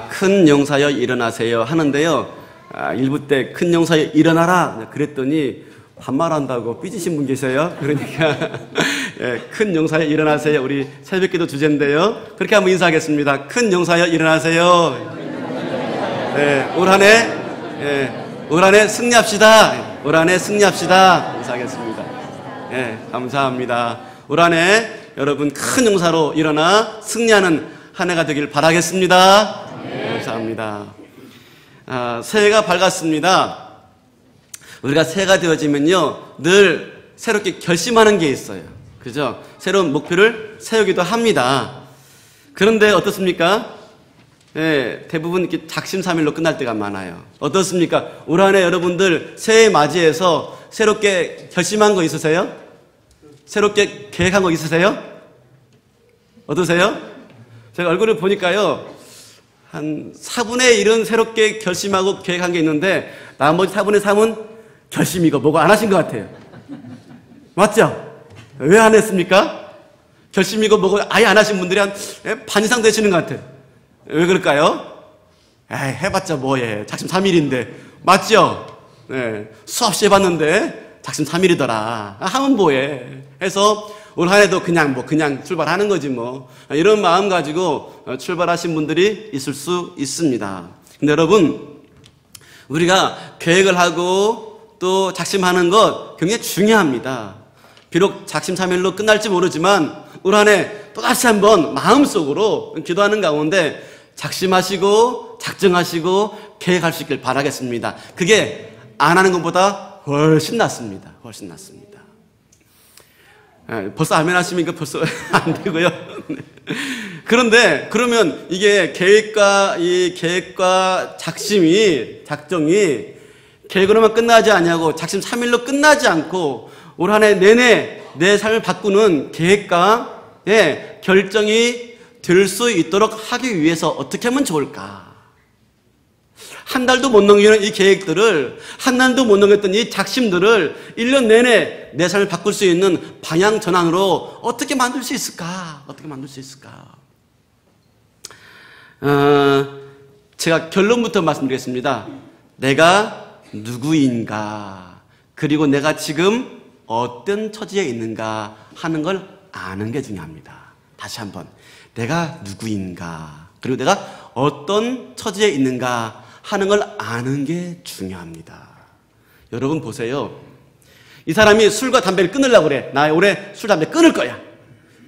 큰 용사여 일어나세요 하는데요. 일부 때 큰 용사여 일어나라 그랬더니 반말한다고 삐지신 분 계세요. 그러니까 큰 용사여 일어나세요. 우리 새벽기도 주제인데요. 그렇게 한번 인사하겠습니다. 큰 용사여 일어나세요. 올 한 해 승리합시다. 올 한 해 승리합시다. 인사하겠습니다. 감사합니다. 올 한 해 여러분 큰 용사로 일어나 승리하는 한 해가 되길 바라겠습니다. 감사합니다. 새해가 밝았습니다. 우리가 새해가 되어지면요 늘 새롭게 결심하는 게 있어요. 그죠? 새로운 목표를 세우기도 합니다. 그런데 어떻습니까? 대부분 이렇게 작심삼일로 끝날 때가 많아요. 어떻습니까? 올 한 해 여러분들 새해 맞이해서 새롭게 결심한 거 있으세요? 새롭게 계획한 거 있으세요? 어떠세요? 제가 얼굴을 보니까요, 한 4분의 1은 새롭게 결심하고 계획한 게 있는데, 나머지 4분의 3은 결심이고 뭐고 안 하신 것 같아요. 맞죠? 왜 안 했습니까? 결심이고 뭐고 아예 안 하신 분들이 한 반 이상 되시는 것 같아요. 왜 그럴까요? 해봤자 뭐해. 작심삼일인데. 맞죠? 수없이 해봤는데, 작심삼일이더라. 하면 뭐해. 해서, 올 한 해도 그냥 출발하는 거지 뭐. 이런 마음 가지고 출발하신 분들이 있을 수 있습니다. 근데 여러분, 우리가 계획을 하고 또 작심하는 것 굉장히 중요합니다. 비록 작심삼일로 끝날지 모르지만 올 한 해 또다시 한번 마음속으로 기도하는 가운데 작심하시고 작정하시고 계획할 수 있길 바라겠습니다. 그게 안 하는 것보다 훨씬 낫습니다. 훨씬 낫습니다. 벌써 아멘 하시니까 벌써 안 되고요. 그런데 그러면 이게 계획과 작정이 계획으로만 끝나지 않냐고 작심 3일로 끝나지 않고 올 한 해 내내 내 삶을 바꾸는 계획과 결정이 될 수 있도록 하기 위해서 어떻게 하면 좋을까? 한 달도 못 넘기는 이 계획들을, 한 달도 못 넘겼던 이 작심들을 1년 내내 내 삶을 바꿀 수 있는 방향 전환으로 어떻게 만들 수 있을까? 어떻게 만들 수 있을까? 제가 결론부터 말씀드리겠습니다. 내가 누구인가, 그리고 내가 지금 어떤 처지에 있는가 하는 걸 아는 게 중요합니다. 다시 한번. 내가 누구인가, 그리고 내가 어떤 처지에 있는가 하는 걸 아는 게 중요합니다. 여러분 보세요. 이 사람이 술과 담배를 끊으려고 그래. 나 올해 술, 담배 끊을 거야.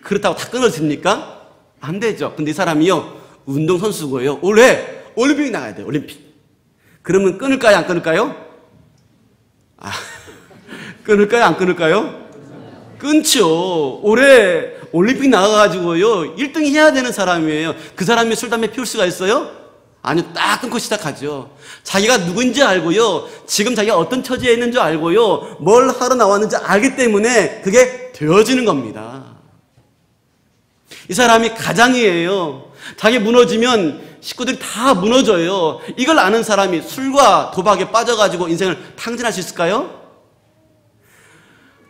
그렇다고 다 끊어집니까? 안 되죠. 근데 이 사람이요, 운동선수고요. 올해 올림픽 나가야 돼요. 올림픽. 그러면 끊을까요? 안 끊을까요? 끊을까요? 안 끊을까요? 끊죠. 올해 올림픽 나가가지고요 1등 해야 되는 사람이에요. 그 사람이 술, 담배 피울 수가 있어요? 아니요. 딱 끊고 시작하죠. 자기가 누구인지 알고요, 지금 자기가 어떤 처지에 있는 줄 알고요, 뭘 하러 나왔는지 알기 때문에 그게 되어지는 겁니다. 이 사람이 가장이에요. 자기 무너지면 식구들이 다 무너져요. 이걸 아는 사람이 술과 도박에 빠져가지고 인생을 탕진할 수 있을까요?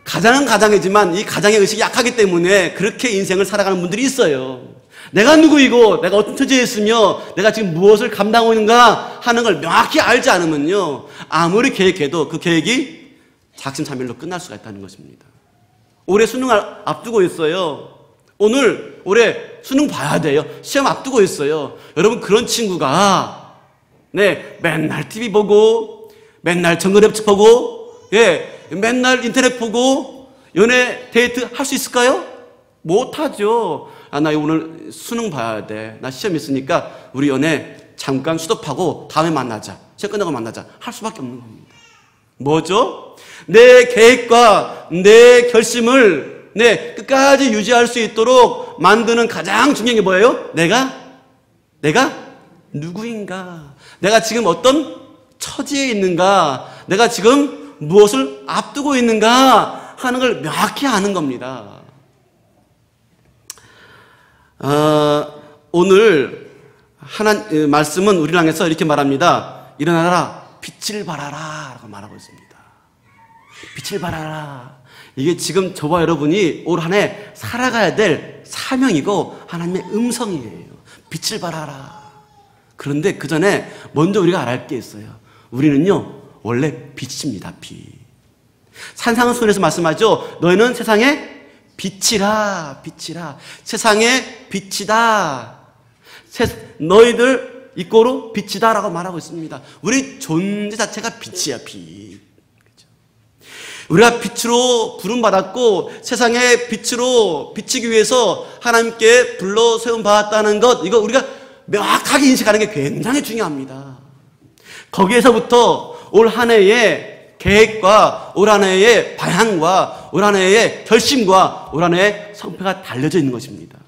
가장은 가장이지만 이 가장의 의식이 약하기 때문에 그렇게 인생을 살아가는 분들이 있어요. 내가 누구이고 내가 어떤 처지에 있으며 내가 지금 무엇을 감당하고 있는가 하는 걸 명확히 알지 않으면요, 아무리 계획해도 그 계획이 작심삼일로 끝날 수가 있다는 것입니다. 올해 수능을 앞두고 있어요. 올해 수능 봐야 돼요. 시험 앞두고 있어요. 여러분, 그런 친구가 맨날 TV 보고 맨날 정글앱 보고 맨날 인터넷 보고 연애 데이트 할 수 있을까요? 못하죠. 나 오늘 수능 봐야 돼. 나 시험 있으니까 우리 연애 잠깐 스톱하고 다음에 만나자. 시험 끝나고 만나자. 할 수밖에 없는 겁니다. 뭐죠? 내 계획과 내 결심을 끝까지 유지할 수 있도록 만드는 가장 중요한 게 뭐예요? 내가 누구인가? 내가 지금 어떤 처지에 있는가? 내가 지금 무엇을 앞두고 있는가 하는 걸 명확히 아는 겁니다. 오늘 말씀은 우리를 향해서 이렇게 말합니다. 일어나라, 빛을 발하라 라고 말하고 있습니다. 빛을 발하라. 이게 지금 저와 여러분이 올 한 해 살아가야 될 사명이고 하나님의 음성이에요. 빛을 발하라. 그런데 그 전에 먼저 우리가 알아야 할 게 있어요. 우리는요, 원래 빛입니다, 빛. 산상수훈에서 말씀하죠. 너희는 세상의 빛이라, 빛이라. 세상의 빛이다. 너희들 이꼬로 빛이다라고 말하고 있습니다. 우리 존재 자체가 빛이야, 빛. 그렇죠? 우리가 빛으로 부름받았고 세상의 빛으로 비치기 위해서 하나님께 불러 세움받았다는 것, 이거 우리가 명확하게 인식하는 게 굉장히 중요합니다. 거기에서부터 올 한 해의 계획과 올 한 해의 방향과 올 한 해의 결심과 올 한 해의 성패가 달려져 있는 것입니다.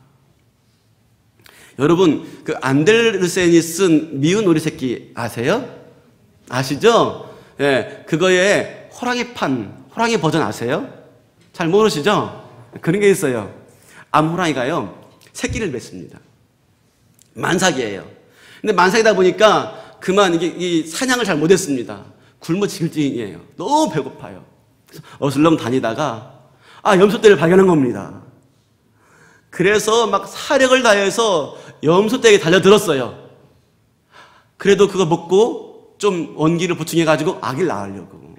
여러분, 그 안델르센이 쓴 미운 오리 새끼 아세요? 아시죠? 예, 그거에 호랑이 버전 아세요? 잘 모르시죠? 그런 게 있어요. 암호랑이가요, 새끼를 맺습니다. 만삭이에요. 근데 만삭이다 보니까 그만 이 사냥을 잘 못했습니다. 굶어 죽을 징이에요. 너무 배고파요. 그래서 어슬렁 다니다가 염소떼를 발견한 겁니다. 그래서 막 사력을 다해서 염소떼에게 달려들었어요. 그래도 그거 먹고 좀 원기를 보충해가지고 아기를 낳으려고.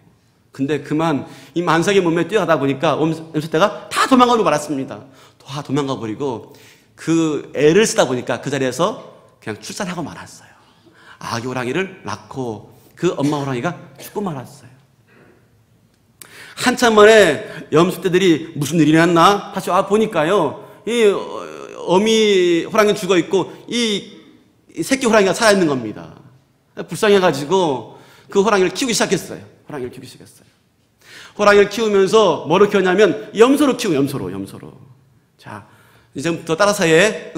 근데 그만 이 만삭의 몸에 뛰어가다 보니까 염소떼가 다 도망가고 말았습니다. 다 도망가 버리고 그 애를 쓰다 보니까 그 자리에서 그냥 출산하고 말았어요. 아기 호랑이를 낳고 그 엄마 호랑이가 죽고 말았어요. 한참 만에 염소떼들이 무슨 일이 났나 다시 와 보니까요, 이 어미 호랑이는 죽어 있고 이 새끼 호랑이가 살아 있는 겁니다. 불쌍해가지고 그 호랑이를 키우기 시작했어요. 호랑이를 키우면서 뭐로 키웠냐면 염소로 키우고 염소로. 자, 이제부터 따라서 해.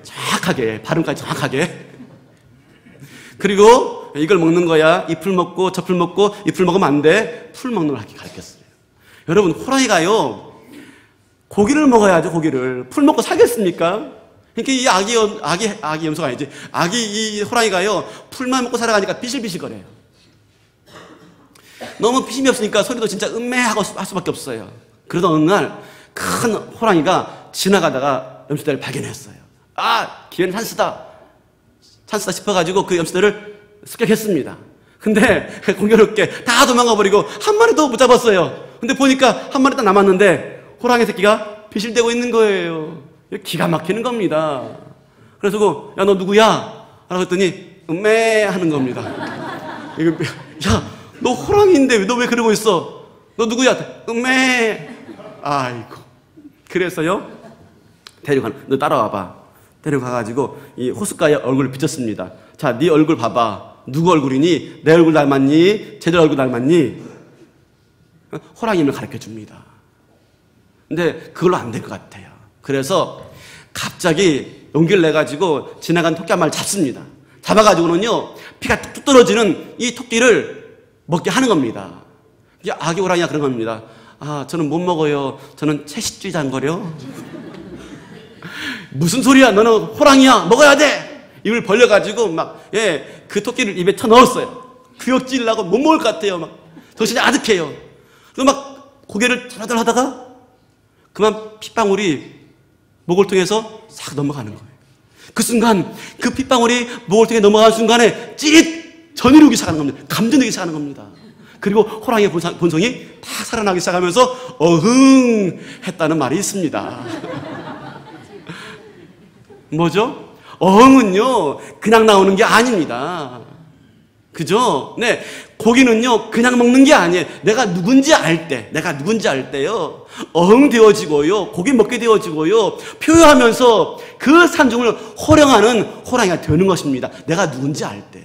정확하게, 발음까지 정확하게. 그리고 이걸 먹는 거야. 잎을 먹고 저 풀 먹고, 잎을 먹으면 안 돼. 풀 먹는 걸 가르쳤어요. 여러분, 호랑이가요, 고기를 먹어야죠, 고기를. 풀 먹고 살겠습니까? 그러니까 이 아기 염소가 아니지. 이 호랑이가요, 풀만 먹고 살아가니까 비실비실거려요. 너무 비심이 없으니까 소리도 진짜 하고 할 수밖에 없어요. 그러던 어느 날 큰 호랑이가 지나가다가 염소떼를 발견했어요. 기회는 찬스다 싶어가지고 그 염소떼를 습격했습니다. 근데 공교롭게 다 도망가 버리고 한 마리도 못 잡았어요. 근데 보니까 한 마리 딱 남았는데 호랑이 새끼가 비실대고 있는 거예요. 기가 막히는 겁니다. 그래서 야, 너 누구야? 라고 했더니 하는 겁니다. 야, 너 호랑이인데 너 왜 그러고 있어? 너 누구야? 아이고. 그래서요, 너 따라와봐. 데려가가지고 이 호숫가에 얼굴을 비쳤습니다. 자, 네 얼굴 봐봐. 누구 얼굴이니? 내 얼굴 닮았니? 쟤들 얼굴 닮았니? 호랑이를 가르쳐 줍니다. 근데 그걸로 안 될 것 같아요. 그래서 갑자기 용기를 내가지고 지나간 토끼 한 마리를 잡습니다. 잡아가지고는요, 피가 뚝뚝 떨어지는 이 토끼를 먹게 하는 겁니다. 이게 아기 호랑이가 그런 겁니다. 저는 못 먹어요. 저는 채식주의자인거려. 무슨 소리야? 너는 호랑이야. 먹어야 돼. 입을 벌려가지고 그 토끼를 입에 쳐넣었어요. 구역질을 못 먹을 것 같아요. 정신이 아득해요. 그리고 고개를 드라들 하다가 그만 핏방울이 목을 통해서 싹 넘어가는 거예요. 그 순간 그 핏방울이 목을 통해 넘어가는 순간에 찌릿 전이루기 시작하는 겁니다. 감전되기 시작하는 겁니다. 그리고 호랑이의 본성이 다 살아나기 시작하면서 어흥 했다는 말이 있습니다. 뭐죠? 어흥은요, 그냥 나오는 게 아닙니다. 그죠? 네. 고기는요, 그냥 먹는 게 아니에요. 내가 누군지 알 때요, 어흥 되어지고요, 고기 먹게 되어지고요, 표효하면서 그 산중을 호령하는 호랑이가 되는 것입니다. 내가 누군지 알 때.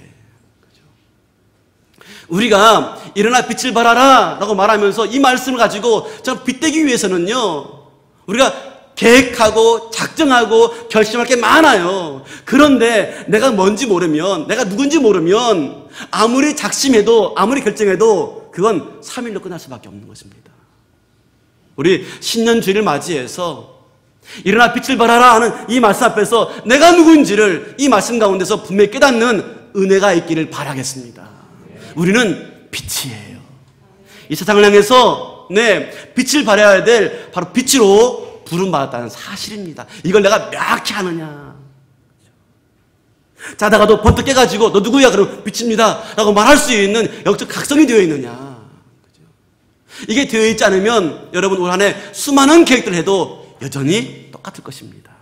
우리가 일어나 빛을 발하라 라고 말하면서 이 말씀을 가지고 저 빛되기 위해서는요, 우리가 계획하고 작정하고 결심할 게 많아요. 그런데 내가 뭔지 모르면, 내가 누군지 모르면 아무리 작심해도 아무리 결정해도 그건 3일로 끝날 수밖에 없는 것입니다. 우리 신년주일을 맞이해서 일어나 빛을 발하라 하는 이 말씀 앞에서 내가 누군지를 이 말씀 가운데서 분명히 깨닫는 은혜가 있기를 바라겠습니다. 우리는 빛이에요. 이 세상을 향해서 네, 빛을 발해야 될 바로 빛으로 부름받았다는 사실입니다. 이걸 내가 명확히 아느냐. 자다가도 번뜩 깨가지고 너 누구야? 그럼 빛입니다 라고 말할 수 있는 영적 각성이 되어 있느냐. 이게 되어 있지 않으면 여러분 올 한 해 수많은 계획들을 해도 여전히 똑같을 것입니다.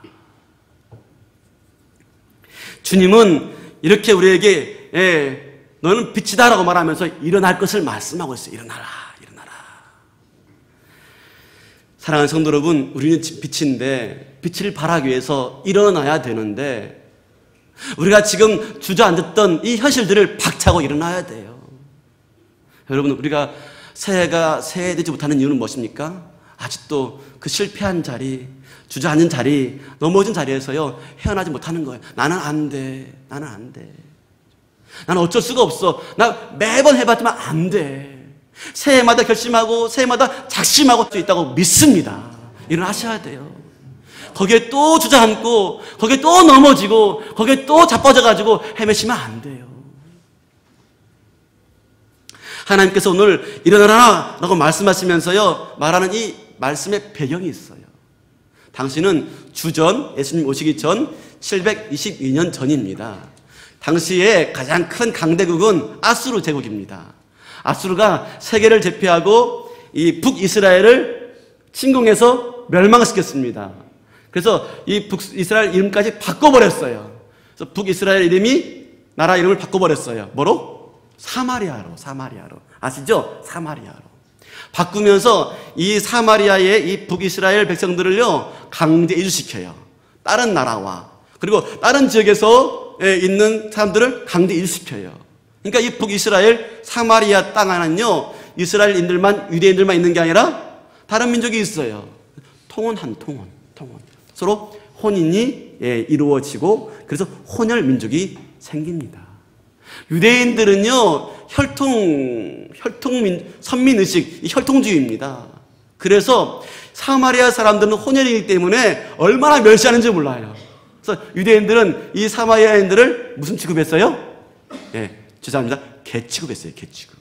주님은 이렇게 우리에게 너는 빛이다 라고 말하면서 일어날 것을 말씀하고 있어요. 일어나라, 일어나라. 사랑하는 성도 여러분, 우리는 빛인데 빛을 발하기 위해서 일어나야 되는데 우리가 지금 주저앉았던 이 현실들을 박차고 일어나야 돼요. 여러분, 우리가 새해가 새해되지 못하는 이유는 무엇입니까? 아직도 그 실패한 자리, 주저앉은 자리, 넘어진 자리에서요 헤어나지 못하는 거예요. 나는 안 돼, 나는 안 돼. 나는 어쩔 수가 없어. 나 매번 해봤지만 안 돼. 새해마다 결심하고 새해마다 작심하고 할 수 있다고 믿습니다. 일어나셔야 돼요. 거기에 또 주저앉고 거기에 또 넘어지고 거기에 또 자빠져가지고 헤매시면 안 돼요. 하나님께서 오늘 일어나라 라고 말씀하시면서요 말하는 이 말씀의 배경이 있어요. 당시는 주전, 예수님 오시기 전 722년 전입니다. 당시에 가장 큰 강대국은 아수르 제국입니다. 아수르가 세계를 제패하고 이 북이스라엘을 침공해서 멸망시켰습니다. 그래서 이 북이스라엘 이름까지 바꿔버렸어요. 그래서 북이스라엘 이름이 나라 이름을 바꿔버렸어요. 뭐로? 사마리아로. 아시죠? 사마리아로. 바꾸면서 이 사마리아의 이 북이스라엘 백성들을요 강제 이주시켜요. 다른 나라와 그리고 다른 지역에서 있는 사람들을 강제 이주시켜요. 그러니까 이 북이스라엘 사마리아 땅 안은요 이스라엘인들만 유대인들만 있는 게 아니라 다른 민족이 있어요. 통혼. 서로 혼인이 이루어지고 그래서 혼혈 민족이 생깁니다. 유대인들은요 선민의식, 혈통주의입니다. 그래서 사마리아 사람들은 혼혈이기 때문에 얼마나 멸시하는지 몰라요. 그래서 유대인들은 이 사마리아인들을 무슨 취급했어요? 죄송합니다. 개 취급했어요. 개 취급.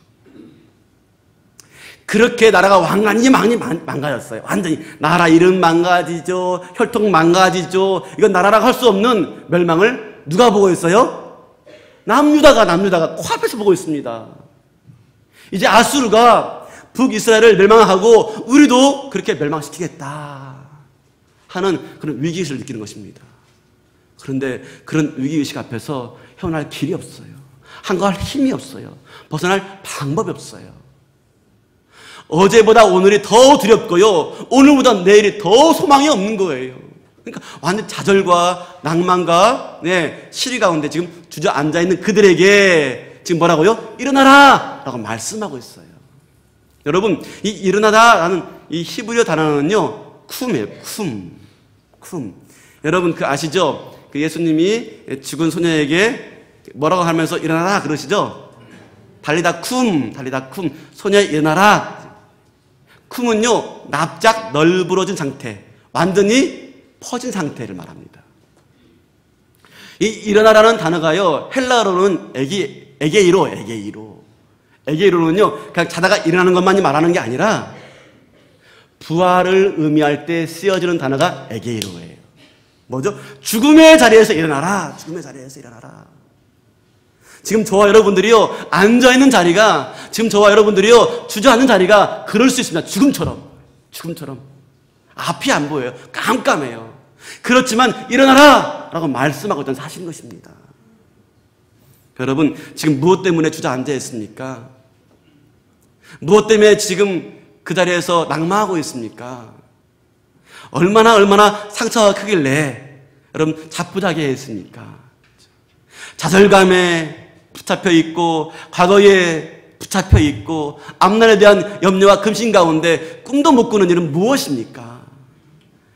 그렇게 나라가 완전히 망가졌어요. 완전히 나라 이름 망가지죠. 혈통 망가지죠. 이건 나라라고 할 수 없는 멸망을 누가 보고 있어요? 남유다가 코앞에서 보고 있습니다. 이제 아수르가 북이스라엘을 멸망하고 우리도 그렇게 멸망시키겠다 하는 그런 위기의식을 느끼는 것입니다. 그런데 그런 위기의식 앞에서 헤어날 길이 없어요. 한가할 힘이 없어요. 벗어날 방법이 없어요. 어제보다 오늘이 더 두렵고요. 오늘보다 내일이 더 소망이 없는 거예요. 그러니까 완전 좌절과 낭만과 시리 가운데 지금 주저앉아 있는 그들에게 지금 뭐라고요? 일어나라! 라고 말씀하고 있어요. 여러분, 이 일어나다라는 이 히브리어 단어는요, 쿰이에요. 쿰. 여러분, 그 아시죠? 그 예수님이 죽은 소녀에게 뭐라고 하면서 일어나라 그러시죠? 달리다 쿰. 소녀 일어나라. 쿰은요, 납작 널브러진 상태. 완전히 퍼진 상태를 말합니다. 이 일어나라는 단어가요, 헬라어로는 에게이로는요, 그냥 자다가 일어나는 것만이 말하는 게 아니라 부활을 의미할 때 쓰여지는 단어가 에게이로예요. 뭐죠? 죽음의 자리에서 일어나라. 지금 저와 여러분들이요, 앉아있는 자리가, 지금 저와 여러분들이요, 주저앉는 자리가 그럴 수 있습니다. 죽음처럼. 앞이 안 보여요. 깜깜해요. 그렇지만 일어나라! 라고 말씀하고 있던 사실인 것입니다. 여러분, 지금 무엇 때문에 주저앉아 있습니까? 무엇 때문에 지금 그 자리에서 낙마하고 있습니까? 얼마나 상처가 크길래 여러분 자포자기해 있습니까? 좌절감에 붙잡혀 있고 과거에 붙잡혀 있고 앞날에 대한 염려와 근심 가운데 꿈도 못 꾸는 일은 무엇입니까?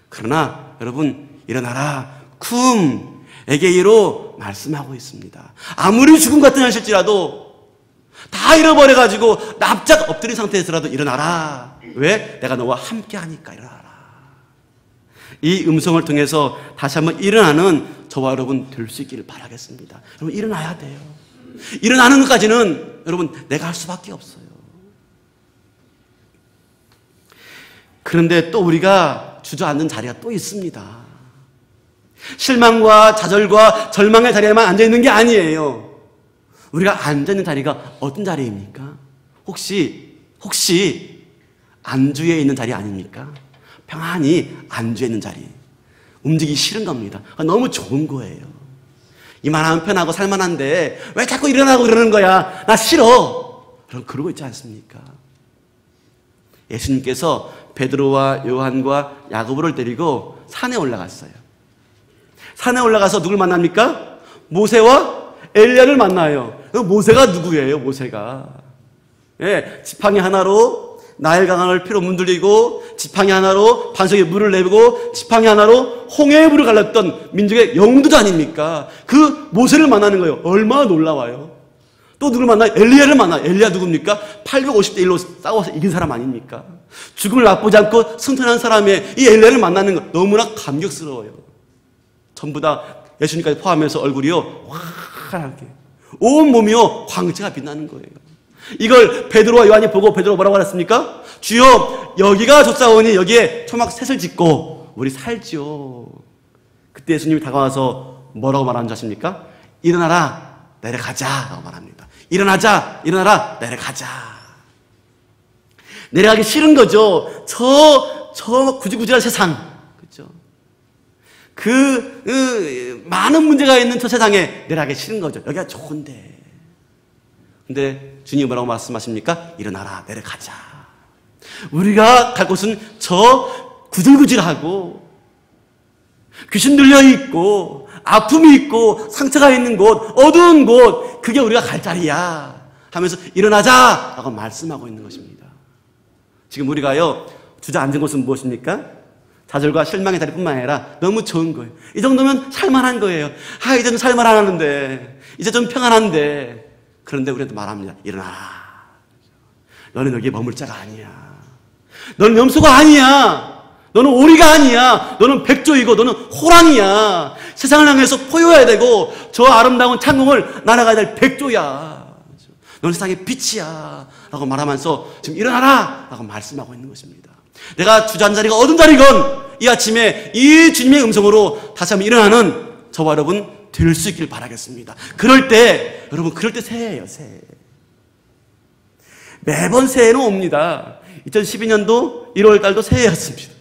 그러나 여러분 일어나라 쿰 에게이로 말씀하고 있습니다. 아무리 죽음 같은 현실지라도 다 잃어버려가지고 납작 엎드린 상태에서라도 일어나라. 왜? 내가 너와 함께하니까 일어나라. 이 음성을 통해서 다시 한번 일어나는 저와 여러분 될 수 있기를 바라겠습니다. 여러분 일어나야 돼요. 일어나는 것까지는 여러분 내가 할 수밖에 없어요. 그런데 또 우리가 주저앉는 자리가 또 있습니다. 실망과 좌절과 절망의 자리에만 앉아있는 게 아니에요. 우리가 앉아있는 자리가 어떤 자리입니까? 혹시 안주에 있는 자리 아닙니까? 평안히 안주에 있는 자리. 움직이기 싫은 겁니다. 너무 좋은 거예요. 이만하면 편하고 살만한데 왜 자꾸 일어나고 그러는 거야? 나 싫어. 그러고 있지 않습니까? 예수님께서 베드로와 요한과 야고보를 데리고 산에 올라갔어요. 산에 올라가서 누굴 만납니까? 모세와 엘리야를 만나요. 모세가 누구예요? 모세가. 예, 지팡이 하나로 나일 강을 피로 문들리고, 지팡이 하나로 반석에 물을 내고, 지팡이 하나로 홍해의 물을 갈랐던 민족의 영웅도 아닙니까? 그 모세를 만나는 거예요. 얼마나 놀라워요. 또 누굴 만나요? 엘리야를 만나요. 엘리야 누굽니까? 850대 1로 싸워서 이긴 사람 아닙니까? 죽음을 맛보지 않고 승천한 사람의 이 엘리야를 만나는 거 너무나 감격스러워요. 전부 다 예수님까지 포함해서 얼굴이요 환하게, 온 몸이요 광채가 빛나는 거예요. 이걸 베드로와 요한이 보고 베드로가 뭐라고 말했습니까? 주여, 여기가 좋사오니 여기에 초막 셋을 짓고 우리 살지요. 그때 예수님이 다가와서 뭐라고 말하는 줄 아십니까? 일어나라, 내려가자 라고 말합니다. 일어나자, 일어나라, 내려가자. 내려가기 싫은 거죠. 저 구질구질한 세상, 그렇죠? 많은 문제가 있는 저 세상에 내려가기 싫은 거죠. 여기가 좋은데. 근데 주님이 뭐라고 말씀하십니까? 일어나라, 내려가자. 우리가 갈 곳은 저 구질구질하고 귀신 들려있고 아픔이 있고 상처가 있는 곳, 어두운 곳, 그게 우리가 갈 자리야 하면서 일어나자 라고 말씀하고 있는 것입니다. 지금 우리가요 주저앉은 곳은 무엇입니까? 좌절과 실망의 자리뿐만 아니라 너무 좋은 거예요. 이 정도면 살만한 거예요. 이제 좀 살만하는데, 이제 좀 평안한데. 그런데 우리한테 말합니다. 일어나라. 너는 여기에 머물 자가 아니야. 너는 염소가 아니야. 너는 오리가 아니야. 너는 백조이고 너는 호랑이야. 세상을 향해서 포효해야 되고 저 아름다운 창공을 날아가야 될 백조야. 너는 세상의 빛이야 라고 말하면서 지금 일어나라 라고 말씀하고 있는 것입니다. 내가 주저앉은 자리가 어떤 자리건 이 아침에 이 주님의 음성으로 다시 한번 일어나는 저와 여러분 될 수 있길 바라겠습니다. 그럴 때 여러분, 그럴 때 새해예요. 새해. 매번 새해는 옵니다. 2012년도 1월 달도 새해였습니다.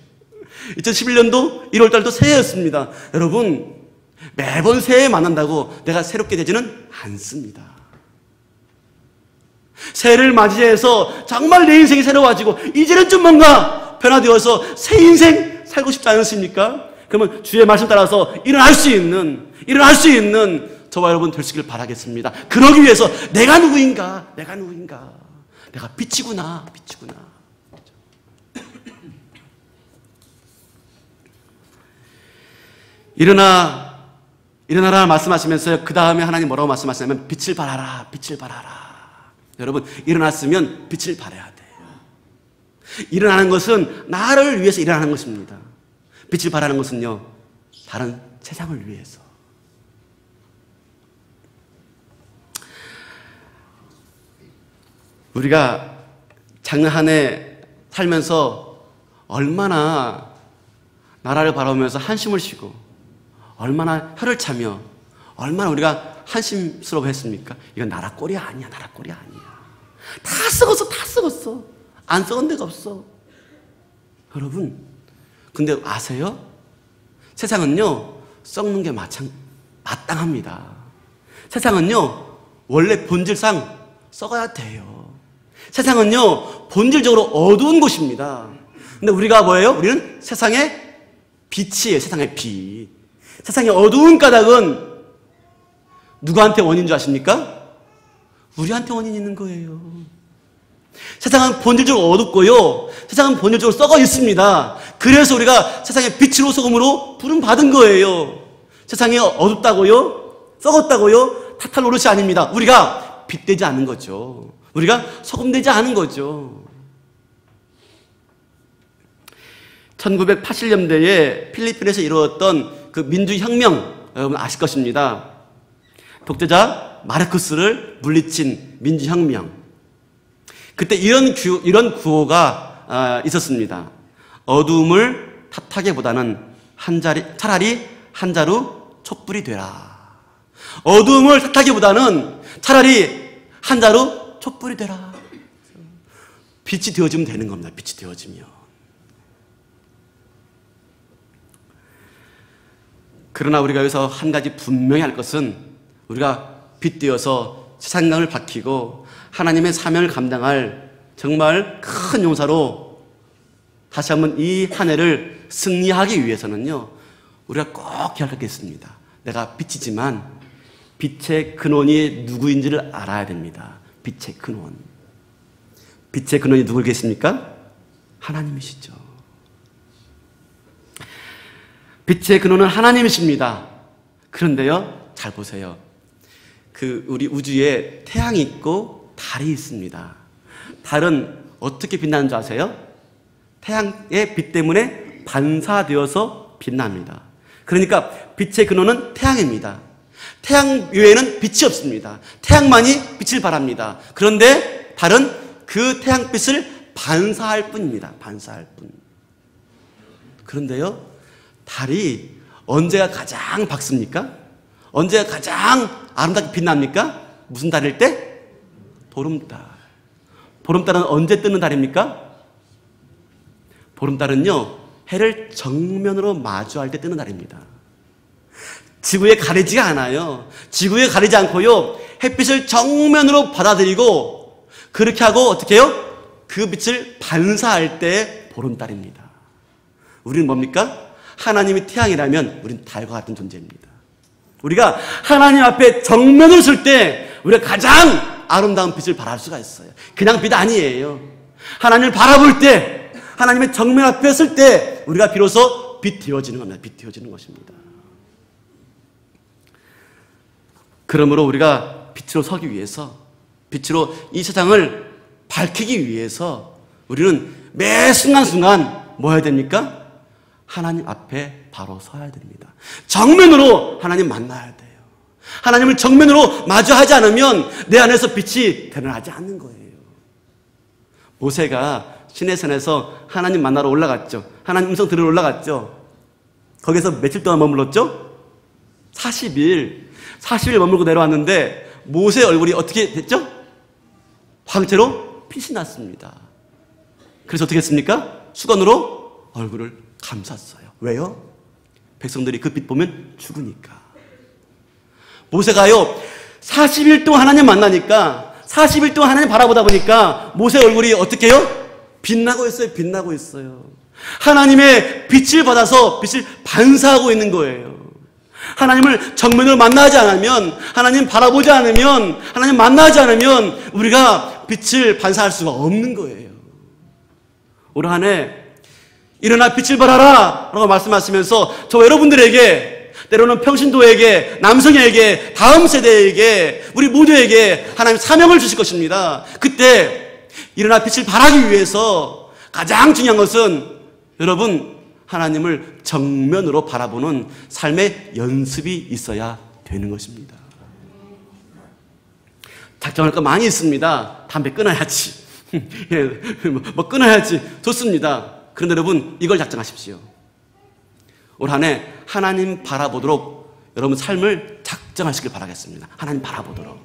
2011년도 1월 달도 새해였습니다. 여러분, 매번 새해 만난다고 내가 새롭게 되지는 않습니다. 새해를 맞이해서 정말 내 인생이 새로워지고 이제는 좀 뭔가 변화되어서 새 인생 살고 싶지 않으십니까? 그러면 주의 말씀 따라서 일어날 수 있는 저와 여러분 될 수 있길 바라겠습니다. 그러기 위해서 내가 누구인가? 내가 빛이구나. 일어나라 말씀하시면서요, 그 다음에 하나님 뭐라고 말씀하시냐면 빛을 발하라. 여러분, 일어났으면 빛을 발해야 돼요. 일어나는 것은 나를 위해서 일어나는 것입니다. 빛을 발하는 것은요, 다른 세상을 위해서. 우리가 작년 한 해 살면서 얼마나 나라를 바라보면서 한숨을 쉬고 얼마나 혀를 차며 얼마나 우리가 한심스러워했습니까? 이건 나라 꼴이 아니야. 다 썩었어. 안 썩은 데가 없어. 여러분, 근데 아세요? 세상은요 썩는 게 마땅합니다. 세상은요 원래 본질상 썩어야 돼요. 세상은요 본질적으로 어두운 곳입니다. 근데 우리가 뭐예요? 우리는 세상의 빛이에요. 세상의 빛. 세상의 어두운 까닭은 누구한테 원인인 줄 아십니까? 우리한테 원인이 있는 거예요. 세상은 본질적으로 어둡고요, 세상은 본질적으로 썩어 있습니다. 그래서 우리가 세상의 빛으로 소금으로 부름받은 거예요. 세상이 어둡다고요, 썩었다고요 탓할 노릇이 아닙니다. 우리가 빛되지 않은 거죠. 우리가 소금되지 않은 거죠. 1980년대에 필리핀에서 이루어졌던 그 민주혁명, 여러분 아실 것입니다. 독재자 마르크스를 물리친 민주혁명. 그때 이런 구호가 있었습니다. 어두움을 탓하기보다는 차라리 한 자루 촛불이 되라. 어두움을 탓하기보다는 차라리 한 자루 촛불이 되라. 빛이 되어지면 되는 겁니다. 빛이 되어지면. 그러나 우리가 여기서 한 가지 분명히 할 것은 우리가 빛 되어서 세상을 밝히고 하나님의 사명을 감당할 정말 큰 용사로 다시 한번 이 한 해를 승리하기 위해서는요, 우리가 꼭 기억할 게 있습니다. 내가 빛이지만 빛의 근원이 누구인지를 알아야 됩니다. 빛의 근원. 빛의 근원이 누구겠습니까? 하나님이시죠. 빛의 근원은 하나님이십니다. 그런데요, 잘 보세요. 우리 우주에 태양이 있고 달이 있습니다. 달은 어떻게 빛나는 줄 아세요? 태양의 빛 때문에 반사되어서 빛납니다. 그러니까 빛의 근원은 태양입니다. 태양 외에는 빛이 없습니다. 태양만이 빛을 발합니다. 그런데 달은 그 태양빛을 반사할 뿐입니다. 반사할 뿐. 그런데요, 달이 언제가 가장 밝습니까? 언제가 가장 아름답게 빛납니까? 무슨 달일 때? 보름달. 보름달은 언제 뜨는 달입니까? 보름달은요, 해를 정면으로 마주할 때 뜨는 달입니다. 지구에 가리지가 않아요. 지구에 가리지 않고요, 햇빛을 정면으로 받아들이고 그렇게 하고 어떻게 해요? 그 빛을 반사할 때 보름달입니다. 우리는 뭡니까? 하나님이 태양이라면 우리는 달과 같은 존재입니다. 우리가 하나님 앞에 정면을 설 때 우리가 가장 아름다운 빛을 발할 수가 있어요. 그냥 빛 아니에요. 하나님을 바라볼 때, 하나님의 정면 앞에 설 때 우리가 비로소 빛 되어지는 겁니다. 빛 되어지는 것입니다. 그러므로 우리가 빛으로 서기 위해서, 빛으로 이 세상을 밝히기 위해서 우리는 매 순간순간 뭐 해야 됩니까? 하나님 앞에 바로 서야 됩니다. 정면으로 하나님 만나야 돼요. 하나님을 정면으로 마주하지 않으면 내 안에서 빛이 드러나지 않는 거예요. 모세가 시내산에서 하나님 만나러 올라갔죠. 하나님 음성 들으러 올라갔죠. 거기서 며칠 동안 머물렀죠? 40일 머물고 내려왔는데 모세의 얼굴이 어떻게 됐죠? 황채로 빛이 났습니다. 그래서 어떻게 했습니까? 수건으로 얼굴을 감쌌어요. 왜요? 백성들이 그 빛 보면 죽으니까. 모세가요, 40일 동안 하나님 만나니까, 40일 동안 하나님 바라보다 보니까 모세 얼굴이 어떻게 해요? 빛나고 있어요. 빛나고 있어요. 하나님의 빛을 받아서 빛을 반사하고 있는 거예요. 하나님을 정면으로 만나지 않으면, 하나님 바라보지 않으면, 하나님 만나지 않으면 우리가 빛을 반사할 수가 없는 거예요. 올 한 해 일어나 빛을 발하라 라고 말씀하시면서 저 여러분들에게, 때로는 평신도에게, 남성에게, 다음 세대에게, 우리 모두에게 하나님 사명을 주실 것입니다. 그때 일어나 빛을 발하기 위해서 가장 중요한 것은 여러분, 하나님을 정면으로 바라보는 삶의 연습이 있어야 되는 것입니다. 작정할 거 많이 있습니다. 담배 끊어야지. 뭐 끊어야지. 좋습니다. 그런데 여러분, 이걸 작정하십시오. 올 한 해 하나님 바라보도록 여러분 삶을 작정하시길 바라겠습니다. 하나님 바라보도록.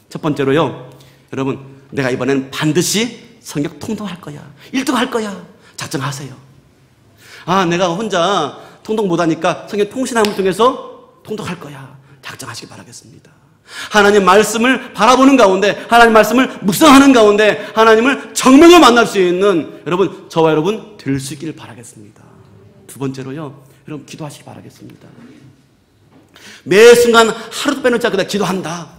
첫 번째로요, 여러분, 내가 이번에는 반드시 성경 통독할 거야. 1등 할 거야. 작정하세요. 내가 혼자 통독 못하니까 성경 통신함을 통해서 통독할 거야. 작정하시길 바라겠습니다. 하나님 말씀을 바라보는 가운데, 하나님 말씀을 묵상하는 가운데 하나님을 정면으로 만날 수 있는 여러분, 저와 여러분 될 수 있기를 바라겠습니다. 두 번째로요, 여러분 기도하시기 바라겠습니다. 매 순간 하루도 빼놓지 않고 내가 기도한다.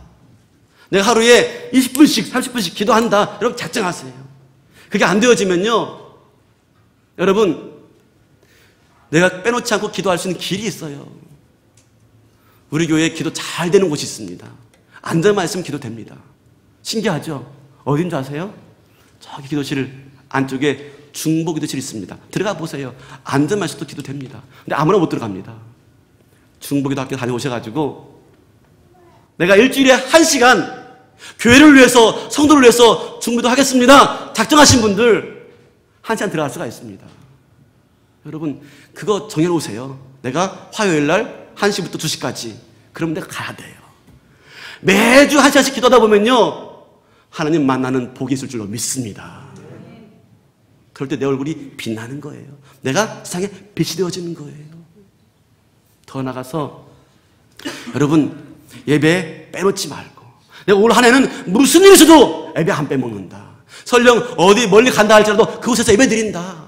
내가 하루에 20분씩 30분씩 기도한다. 여러분 작정하세요. 그게 안 되어지면요, 여러분, 내가 빼놓지 않고 기도할 수 있는 길이 있어요. 우리 교회에 기도 잘 되는 곳이 있습니다. 앉아만 있으면 기도됩니다. 신기하죠? 어딘 줄 아세요? 저기 기도실 안쪽에 중보 기도실이 있습니다. 들어가 보세요. 앉아만 있어도 기도됩니다. 근데 아무나 못 들어갑니다. 중보 기도 학교 다녀오셔가지고 내가 일주일에 1시간 교회를 위해서, 성도를 위해서 중보도 하겠습니다. 작정하신 분들 1시간 들어갈 수가 있습니다. 여러분, 그거 정해놓으세요. 내가 화요일 날 1시부터 2시까지. 그럼 내가 가야 돼요. 매주 1시간씩 기도하다 보면요, 하나님 만나는 복이 있을 줄로 믿습니다. 그럴 때 내 얼굴이 빛나는 거예요. 내가 세상에 빛이 되어지는 거예요. 더 나가서 여러분, 예배 빼놓지 말고, 내가 올 한 해는 무슨 일이 있어도 예배 안 빼먹는다. 설령 어디 멀리 간다 할지라도 그곳에서 예배 드린다.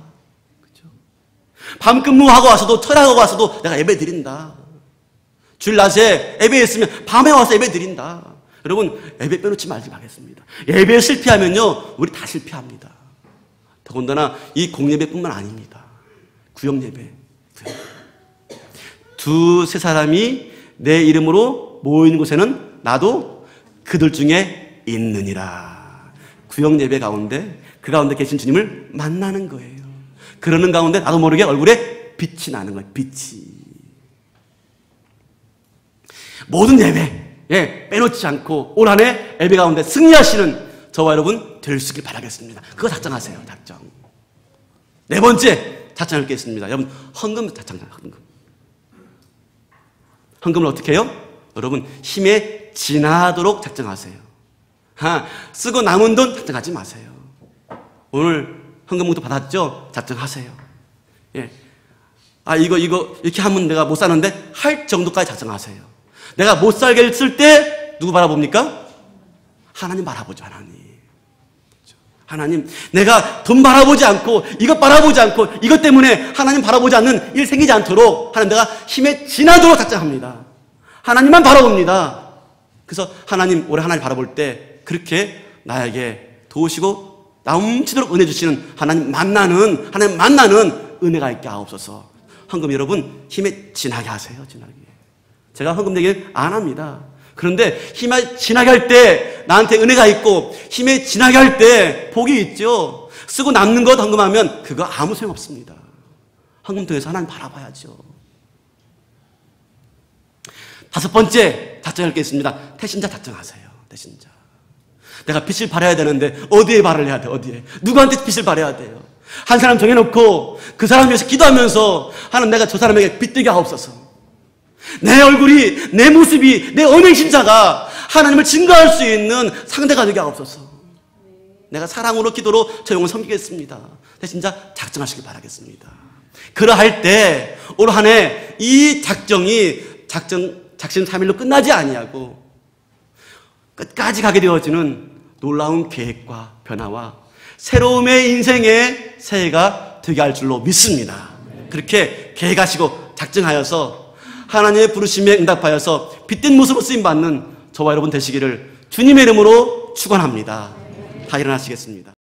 그렇죠? 밤 근무하고 와서도, 철학하고 와서도 내가 예배 드린다. 주일 낮에 예배에 있으면 밤에 와서 예배 드린다. 여러분, 예배 빼놓지 말지 말겠습니다. 예배에 실패하면요, 우리 다 실패합니다. 더군다나 이 공예배뿐만 아닙니다. 구역예배. 두세 사람이 내 이름으로 모이는 곳에는 나도 그들 중에 있느니라. 구역예배 가운데, 그 가운데 계신 주님을 만나는 거예요. 그러는 가운데 나도 모르게 얼굴에 빛이 나는 거예요. 빛이. 모든 예배, 빼놓지 않고 올 한 해 예배 가운데 승리하시는 저와 여러분 될 수 있길 바라겠습니다. 그거 작정하세요. 작정. 네 번째 작정할 게 있습니다. 여러분, 헌금 작정하세요. 헌금을 어떻게 해요? 여러분, 힘에 지나도록 작정하세요. 쓰고 남은 돈 작정하지 마세요. 오늘 헌금봉투 받았죠? 작정하세요. 예. 이거 이렇게 하면 내가 못 사는데 할 정도까지 작정하세요. 내가 못 살게 했을 때 누구 바라봅니까? 하나님 바라보죠. 하나님, 내가 돈 바라보지 않고 이것 바라보지 않고 이것 때문에 하나님 바라보지 않는 일 생기지 않도록 하나님, 내가 힘에 지나도록 작정합니다. 하나님만 바라봅니다. 그래서 하나님, 올해 하나님 바라볼 때 그렇게 나에게 도우시고 넘치도록 은혜 주시는 하나님 만나는 은혜가 있게 하옵소서. 헌금 여러분, 힘에 지나게 하세요. 지나게. 제가 헌금 내기는 안 합니다. 그런데 힘에 지나게 할 때 나한테 은혜가 있고 힘에 지나게 할 때 복이 있죠. 쓰고 남는 것 헌금하면 그거 아무 소용없습니다. 헌금 통해서 하나님 바라봐야죠. 다섯 번째 작정할 게 있습니다. 태신자 작정하세요. 태신자. 내가 빛을 발해야 되는데 어디에 발을 해야 돼? 어디에? 누구한테 빛을 발해야 돼요? 한 사람 정해놓고 그 사람 위해서 기도하면서 하나님, 내가 저 사람에게 빛되게 하옵소서. 내 얼굴이, 내 모습이, 내 언행심사가 하나님을 증거할 수 있는 상대가 되게 하옵소서. 내가 사랑으로 기도로 저 영혼 섬기겠습니다. 진짜 작정하시길 바라겠습니다. 그러할 때 올 한 해 이 작정이 작심 3일로 끝나지 아니하고 끝까지 가게 되어지는 놀라운 계획과 변화와 새로움의 인생의 새해가 되게 할 줄로 믿습니다. 그렇게 계획하시고 작정하여서 하나님의 부르심에 응답하여서 빛된 모습으로 쓰임받는 저와 여러분 되시기를 주님의 이름으로 축원합니다. 다 일어나시겠습니다.